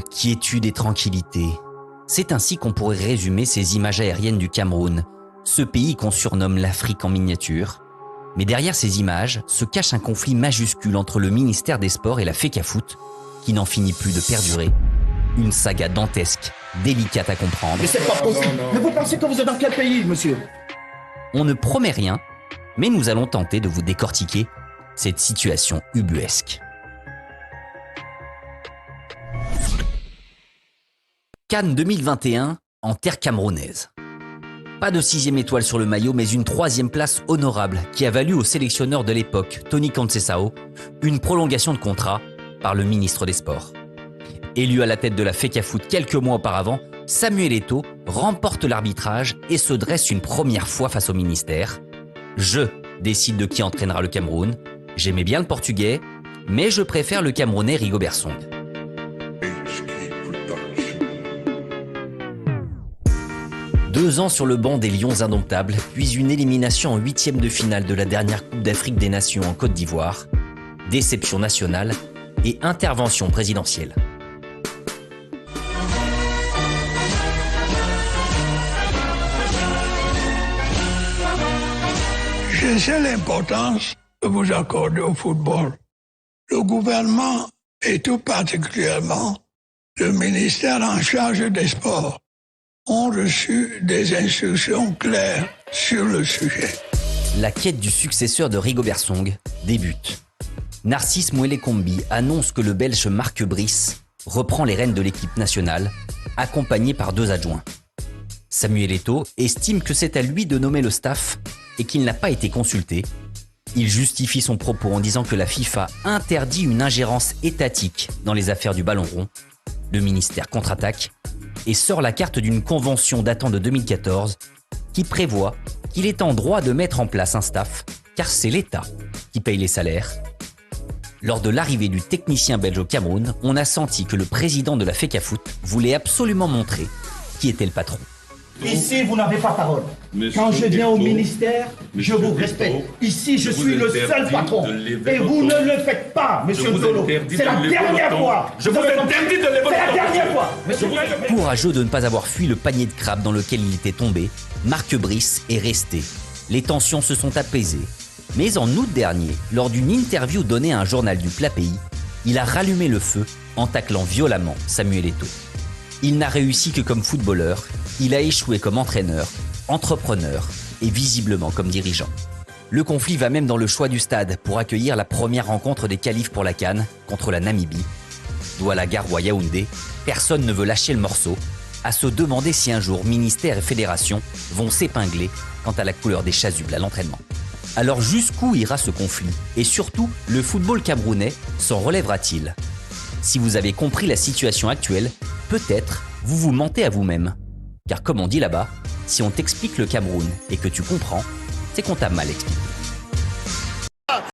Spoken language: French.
Quiétude et tranquillité. C'est ainsi qu'on pourrait résumer ces images aériennes du Cameroun, ce pays qu'on surnomme l'Afrique en miniature. Mais derrière ces images se cache un conflit majuscule entre le ministère des Sports et la FECAFOOT, qui n'en finit plus de perdurer. Une saga dantesque, délicate à comprendre. Mais c'est pas possible. Mais vous pensez que vous êtes dans quel pays, monsieur? On ne promet rien, mais nous allons tenter de vous décortiquer cette situation ubuesque. Cannes 2021 en terre camerounaise. Pas de 6e étoile sur le maillot, mais une 3e place honorable qui a valu au sélectionneur de l'époque, Tony Conceição, une prolongation de contrat par le ministre des Sports. Élu à la tête de la FECAFOOT quelques mois auparavant, Samuel Eto'o remporte l'arbitrage et se dresse une première fois face au ministère. Je décide de qui entraînera le Cameroun. J'aimais bien le portugais, mais je préfère le Camerounais Rigobert Song. 2 ans sur le banc des Lions indomptables, puis une élimination en 8e de finale de la dernière Coupe d'Afrique des Nations en Côte d'Ivoire, déception nationale et intervention présidentielle. Je sais l'importance que vous accordez au football. Le gouvernement et tout particulièrement le ministère en charge des sports ont reçu des instructions claires sur le sujet. La quête du successeur de Rigobert Song débute. Narcisse Mouele-Kombi annonce que le Belge Marc Brice reprend les rênes de l'équipe nationale, accompagné par 2 adjoints. Samuel Eto'o estime que c'est à lui de nommer le staff et qu'il n'a pas été consulté. Il justifie son propos en disant que la FIFA interdit une ingérence étatique dans les affaires du ballon rond. Le ministère contre-attaque et sort la carte d'une convention datant de 2014 qui prévoit qu'il est en droit de mettre en place un staff car c'est l'État qui paye les salaires. Lors de l'arrivée du technicien belge au Cameroun, on a senti que le président de la FECAFOOT voulait absolument montrer qui était le patron. Ici, vous n'avez pas parole. Quand je viens au ministère, je vous respecte. Ici, je suis le seul patron. Et vous ne le faites pas, monsieur Zolo. C'est la dernière fois. Je vous interdis de lever votre ton. C'est la dernière fois. Courageux de ne pas avoir fui le panier de crabes dans lequel il était tombé, Marc Brice est resté. Les tensions se sont apaisées. Mais en août dernier, lors d'une interview donnée à un journal du plat pays, il a rallumé le feu en taclant violemment Samuel Eto'o. Il n'a réussi que comme footballeur, il a échoué comme entraîneur, entrepreneur et visiblement comme dirigeant. Le conflit va même dans le choix du stade pour accueillir la première rencontre des qualifs pour la CAN contre la Namibie. Douala Garoua Yaoundé, personne ne veut lâcher le morceau, à se demander si un jour ministère et fédération vont s'épingler quant à la couleur des chasubles à l'entraînement. Alors jusqu'où ira ce conflit? Et surtout, le football camerounais s'en relèvera-t-il? Si vous avez compris la situation actuelle, peut-être vous vous mentez à vous-même. Car comme on dit là-bas, si on t'explique le Cameroun et que tu comprends, c'est qu'on t'a mal expliqué.